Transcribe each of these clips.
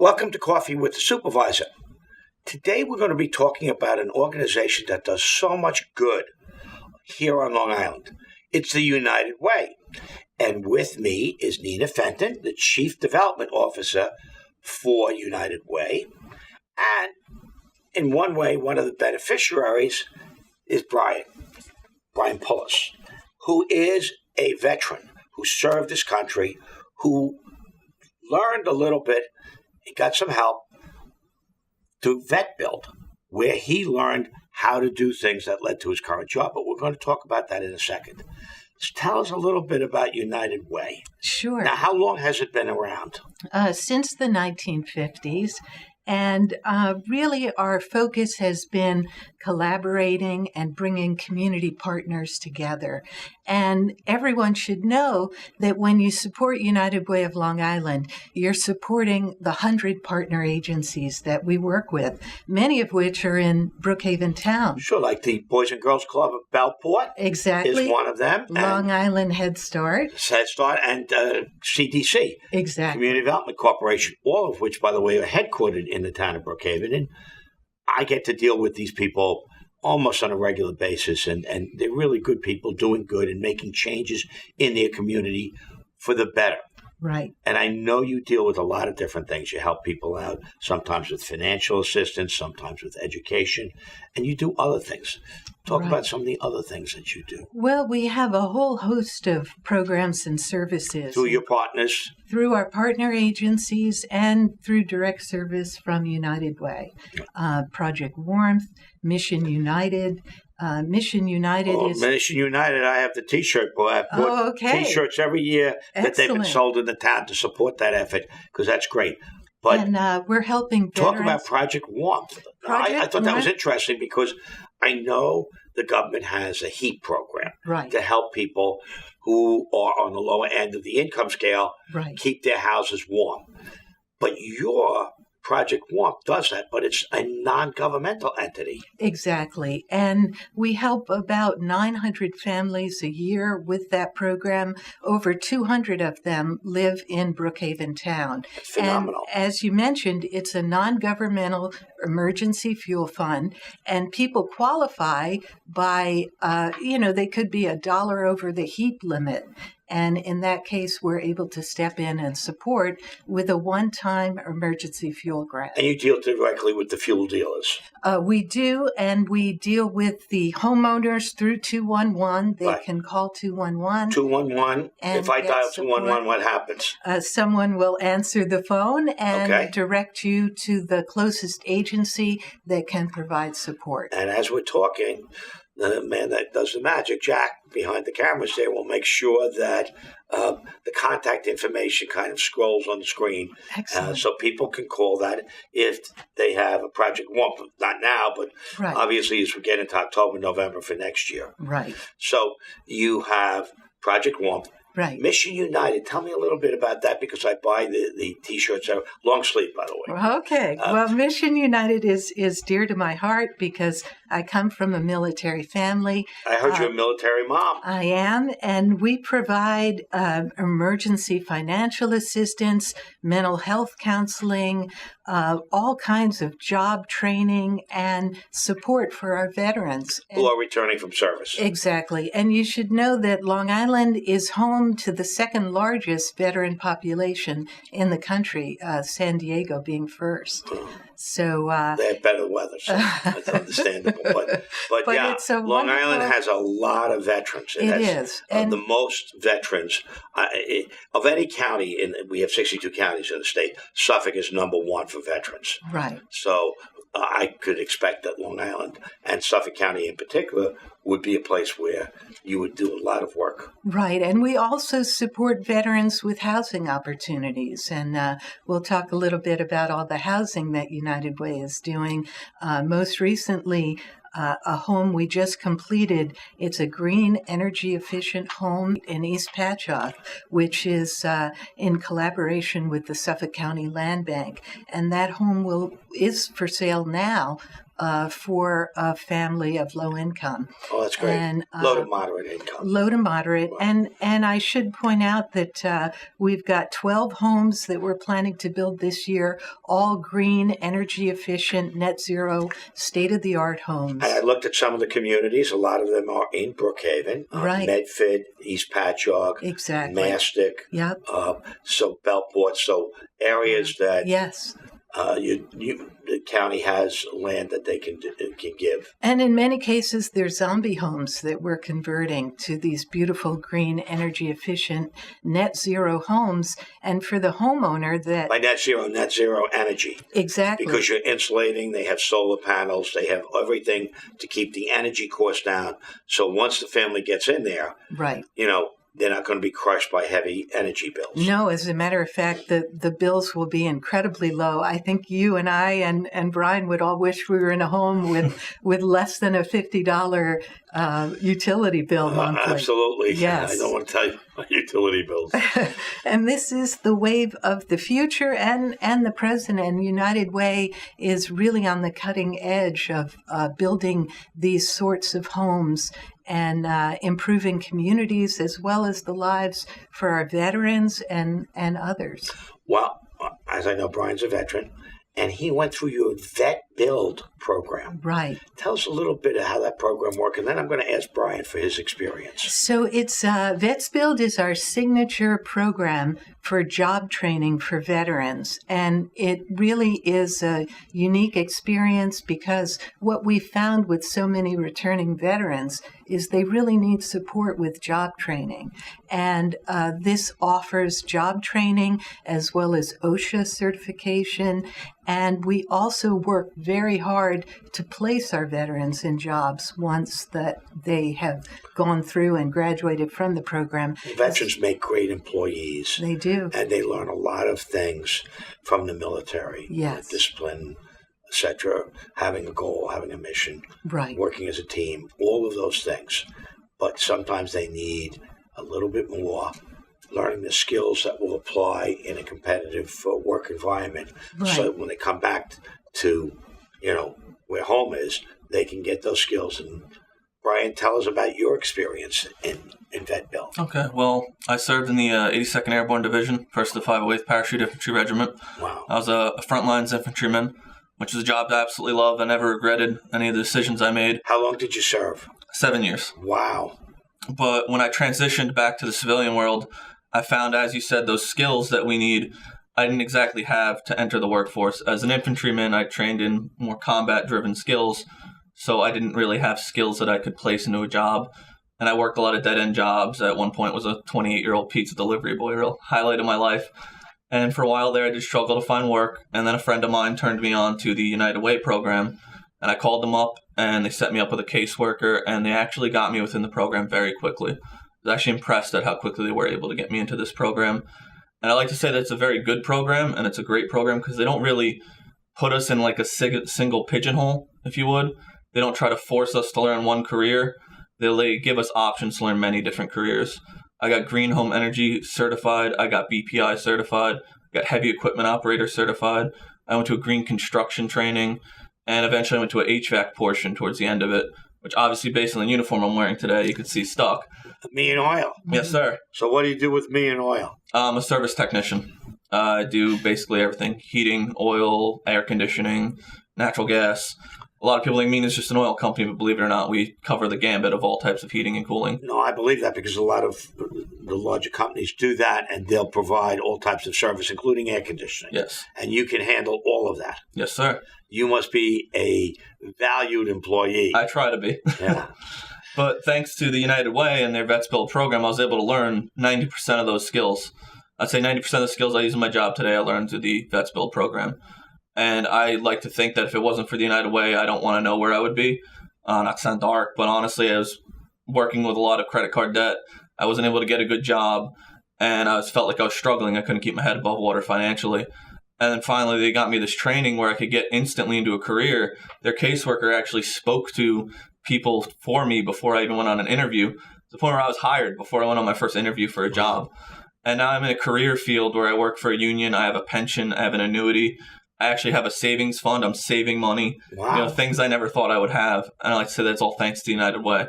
Welcome to Coffee with the Supervisor. Today we're going to be talking about an organization that does so much good here on Long Island. It's the United Way. And with me is Nina Fenton, the Chief Development Officer for United Way. And in one way, one of the beneficiaries is Brian Pullis, who is a veteran who served his country, who learned a little bit, he got some help through VetsBuild, where he learned how to do things that led to his current job. But we're going to talk about that in a second. So tell us a little bit about United Way. Sure. Now, how long has it been around? Since the 1950s. And really our focus has been collaborating and bringing community partners together. And everyone should know that when you support United Way of Long Island, you're supporting the 100 partner agencies that we work with, many of which are in Brookhaven town. Sure, like the Boys and Girls Club of Bellport. Exactly. Is one of them. Long Island Head Start. And CDC. Exactly. Community Development Corporation, all of which, by the way, are headquartered in the town of Brookhaven. And I get to deal with these people almost on a regular basis, and they're really good people doing good and making changes in their community for the better. Right. And I know you deal with a lot of different things. You help people out, sometimes with financial assistance, sometimes with education, and you do other things. Talk about some of the other things that you do. Well, we have a whole host of programs and services. Through your partners? Through our partner agencies and through direct service from United Way. Project Warmth, Mission United. Mission United Mission United, I have the T-shirt. Boy, I bought T-shirts every year that they've been sold in the town to support that effort, because that's great. But and we're helping veterans. Talk about Project Warmth. I thought that was interesting because I know the government has a heat program to help people who are on the lower end of the income scale keep their houses warm. But your Project Warmth does that, but it's a non-governmental entity. Exactly. And we help about 900 families a year with that program. Over 200 of them live in Brookhaven town. Phenomenal. And as you mentioned, it's a non-governmental emergency fuel fund, and people qualify by, they could be $1 over the heat limit. And in that case, we're able to step in and support with a one-time emergency fuel grant. And you deal directly with the fuel dealers? We do, and we deal with the homeowners through 211. They can call 211. 211. If I dial 211, what happens? Someone will answer the phone and direct you to the closest agency that can provide support. And as we're talking, the man that does the magic, Jack, behind the cameras there, will make sure that the contact information kind of scrolls on the screen. Excellent. So people can call that if they have a Project Warmth. Not now, but obviously as we get into October, November for next year. Right. So you have Project Warmth. Right. Mission United. Tell me a little bit about that, because I buy the T-shirts. Long sleeve, by the way. Okay. Well, Mission United is dear to my heart because I come from a military family. I heard you're a military mom. I am, and we provide emergency financial assistance, mental health counseling, all kinds of job training and support for our veterans. Who are returning from service. Exactly. And you should know that Long Island is home to the second largest veteran population in the country, San Diego being first. So they have better weather, so that's understandable. But yeah, Long Island has a lot of veterans. It is. And the most veterans of any county. We have 62 counties in the state. Suffolk is number one for veterans. Right. So I could expect that Long Island and Suffolk County in particular would be a place where you would do a lot of work. Right. And we also support veterans with housing opportunities. And we'll talk a little bit about all the housing that United Way is doing. Most recently, a home we just completed. It's a green, energy-efficient home in East Patchogue, which is in collaboration with the Suffolk County Land Bank. And that home is for sale now, for a family of low income. Oh, that's great. And, low to moderate income. Low to moderate. Wow. And I should point out that we've got 12 homes that we're planning to build this year, all green, energy efficient, net zero, state-of-the-art homes. I looked at some of the communities. A lot of them are in Brookhaven, Right. Medford, East Patchogue, Exactly. Mastic, Yep. so Belport, so areas that Yes. the county has land that they can give. And in many cases, they're zombie homes that we're converting to these beautiful, green, energy efficient, net zero homes. And for the homeowner that... By net zero energy. Exactly. Because you're insulating, they have solar panels, they have everything to keep the energy cost down. So once the family gets in there, right. They're not going to be crushed by heavy energy bills. No, as a matter of fact, the bills will be incredibly low. I think you and I and Brian would all wish we were in a home with less than a $50 utility bill monthly. Absolutely. Yes. I don't want to tell you my utility bills. And this is the wave of the future and the present. And United Way is really on the cutting edge of building these sorts of homes and improving communities as well as the lives for our veterans and others. Well, as I know, Brian's a veteran, and he went through your VetsBuild program. Right. Tell us a little bit of how that program worked, and then I'm going to ask Brian for his experience. So it's VetsBuild is our signature program for job training for veterans. And it really is a unique experience because what we found with so many returning veterans is they really need support with job training. And this offers job training as well as OSHA certification. And we also work very hard to place our veterans in jobs once that they have gone through and graduated from the program. Veterans make great employees. They do. And they learn a lot of things from the military. Yes. Discipline, etc., having a goal, having a mission, right. Working as a team, all of those things. But sometimes they need a little bit more, learning the skills that will apply in a competitive work environment. Right. So that when they come back to, where home is, they can get those skills. And Brian, tell us about your experience in VetsBuild. Okay, well, I served in the 82nd Airborne Division, 1st of the 508th Parachute Infantry Regiment. Wow. I was a frontlines infantryman, which is a job that I absolutely loved. I never regretted any of the decisions I made. How long did you serve? 7 years. Wow. But when I transitioned back to the civilian world, I found, as you said, those skills that we need, I didn't exactly have to enter the workforce. As an infantryman, I trained in more combat-driven skills, so I didn't really have skills that I could place into a job. And I worked a lot of dead-end jobs. At one point was a 28-year-old pizza delivery boy, real highlight of my life. And for a while there, I did struggle to find work. And then a friend of mine turned me on to the United Way program. And I called them up, and they set me up with a caseworker, and they actually got me within the program very quickly. I was actually impressed at how quickly they were able to get me into this program. And I like to say that it's a very good program, and it's a great program because they don't really put us in like a single pigeonhole, if you would. They don't try to force us to learn one career. They give us options to learn many different careers. I got Green Home Energy certified. I got BPI certified. I got Heavy Equipment Operator certified. I went to a green construction training. And eventually I went to an HVAC portion towards the end of it, which obviously based on the uniform I'm wearing today, you could see stuck. Me and Oil. Yes, sir. So what do you do with Me and Oil? I'm a service technician. I do basically everything. Heating, oil, air conditioning, natural gas. A lot of people think Mean is just an oil company, but believe it or not, we cover the gambit of all types of heating and cooling. No, I believe that because a lot of the larger companies do that, and they'll provide all types of service, including air conditioning. Yes. And you can handle all of that. Yes, sir. You must be a valued employee. I try to be. Yeah. But thanks to the United Way and their VetsBuild program, I was able to learn 90% of those skills. I'd say 90% of the skills I use in my job today I learned through the VetsBuild program. And I like to think that if it wasn't for the United Way, I don't want to know where I would be. Not to sound dark, but honestly, I was working with a lot of credit card debt. I wasn't able to get a good job, and I felt like I was struggling. I couldn't keep my head above water financially. And then finally, they got me this training where I could get instantly into a career. Their caseworker actually spoke to people for me before I even went on an interview, to the point where I was hired before I went on my first interview for a job. And now I'm in a career field where I work for a union. I have a pension. I have an annuity. I actually have a savings fund. I'm saving money. Wow. Things I never thought I would have. And I like to say that's all thanks to United Way.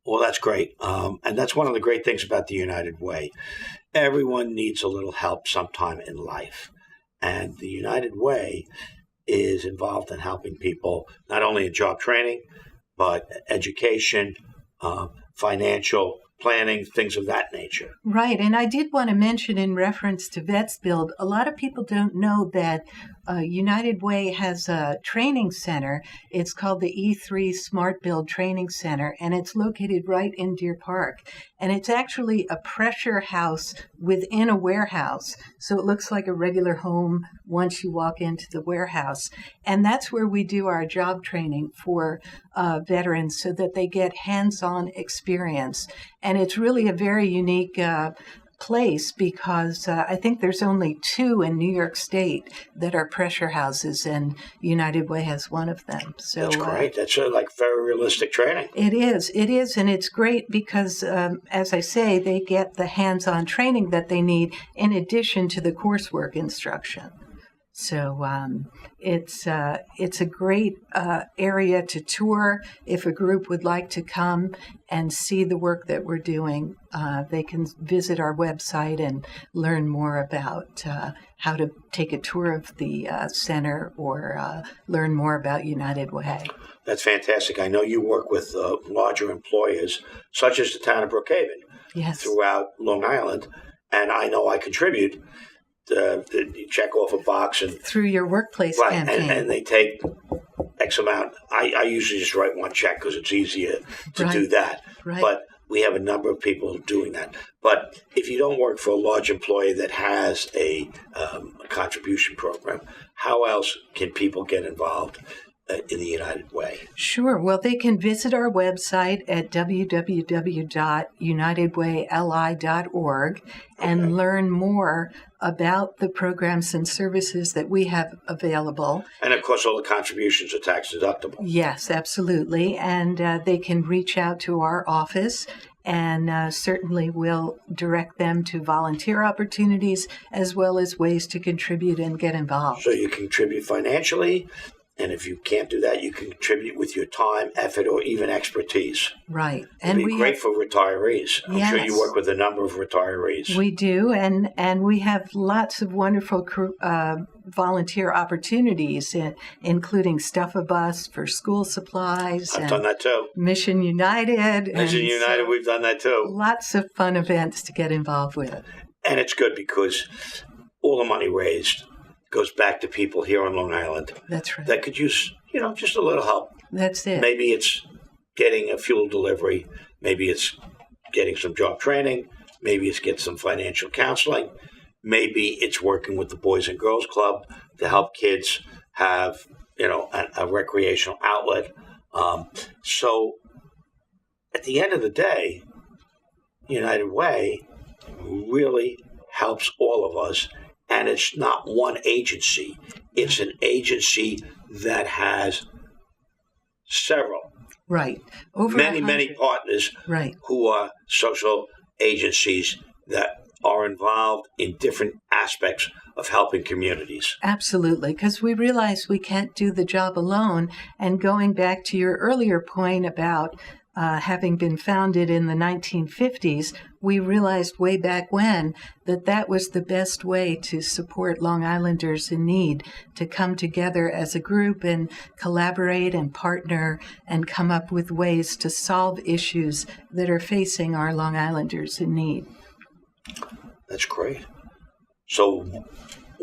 Well, that's great. And that's one of the great things about the United Way. Everyone needs a little help sometime in life. And the United Way is involved in helping people not only in job training, but education, financial planning, things of that nature. Right. And I did want to mention in reference to VetsBuild, a lot of people don't know that United Way has a training center. It's called the E3 Smart Build Training Center, and it's located right in Deer Park. And it's actually a pressure house within a warehouse. So it looks like a regular home once you walk into the warehouse. And that's where we do our job training for veterans so that they get hands-on experience. And it's really a very unique place because I think there's only 2 in New York State that are pressure houses, and United Way has one of them. So that's great. That's like very realistic training. It is, and it's great because, as I say, they get the hands-on training that they need in addition to the coursework instruction. So it's a great area to tour. If a group would like to come and see the work that we're doing, they can visit our website and learn more about how to take a tour of the center or learn more about United Way. That's fantastic. I know you work with larger employers, such as the town of Brookhaven, yes, throughout Long Island, and I know I contribute. You check off a box and through your workplace right, campaign, and they take X amount. I usually just write one check because it's easier to do that. Right. But we have a number of people doing that. But if you don't work for a large employer that has a contribution program, how else can people get involved in the United Way? Sure. Well, they can visit our website at www.unitedwayli.org and learn more about the programs and services that we have available. And, of course, all the contributions are tax deductible. Yes, absolutely. And they can reach out to our office, and certainly we'll direct them to volunteer opportunities as well as ways to contribute and get involved. So you contribute financially. And if you can't do that, you can contribute with your time, effort, or even expertise. Right. And it'd be great for retirees. I'm sure you work with a number of retirees. We do, and we have lots of wonderful volunteer opportunities, including Stuff a Bus for school supplies. I've done that too. Mission United. We've done that too. Lots of fun events to get involved with. And it's good because all the money raised goes back to people here on Long Island. That's right. That could use, just a little help. That's it. Maybe it's getting a fuel delivery. Maybe it's getting some job training. Maybe it's getting some financial counseling. Maybe it's working with the Boys and Girls Club to help kids have, a recreational outlet. So at the end of the day, United Way really helps all of us. And it's not one agency. It's an agency that has several. Right. Over many partners who are social agencies that are involved in different aspects of helping communities. Absolutely, because we realize we can't do the job alone. And going back to your earlier point about having been founded in the 1950s, we realized way back when that was the best way to support Long Islanders in need, to come together as a group and collaborate and partner and come up with ways to solve issues that are facing our Long Islanders in need. That's great. So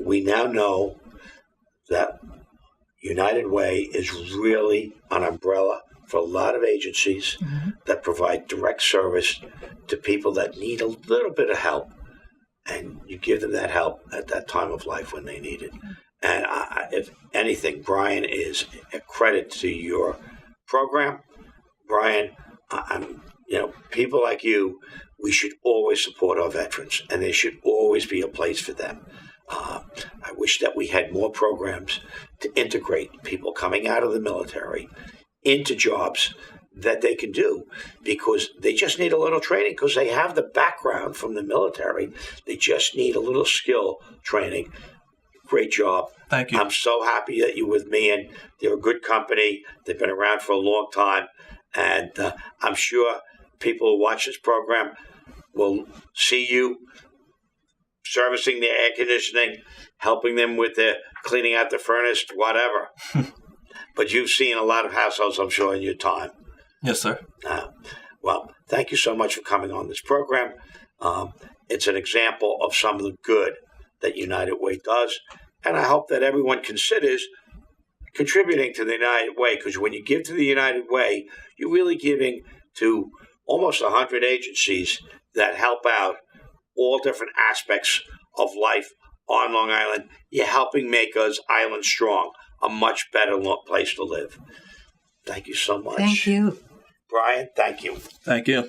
we now know that United Way is really an umbrella for a lot of agencies that provide direct service to people that need a little bit of help, and you give them that help at that time of life when they need it. And if anything, Brian is a credit to your program. Brian, people like you, we should always support our veterans, and there should always be a place for them. I wish that we had more programs to integrate people coming out of the military into jobs that they can do, because they just need a little training, because they have the background from the military. They just need a little skill training great job. Thank you. I'm so happy that you're with me, and they're a good company. They've been around for a long time, and I'm sure people who watch this program will see you servicing their air conditioning, helping them with their cleaning out the furnace, whatever. But you've seen a lot of households, I'm sure, in your time. Yes, sir. Well, thank you so much for coming on this program. It's an example of some of the good that United Way does, and I hope that everyone considers contributing to the United Way, because when you give to the United Way, you're really giving to almost 100 agencies that help out all different aspects of life on Long Island. You're helping make us Island Strong a much better place to live. Thank you so much. Thank you. Brian, thank you. Thank you.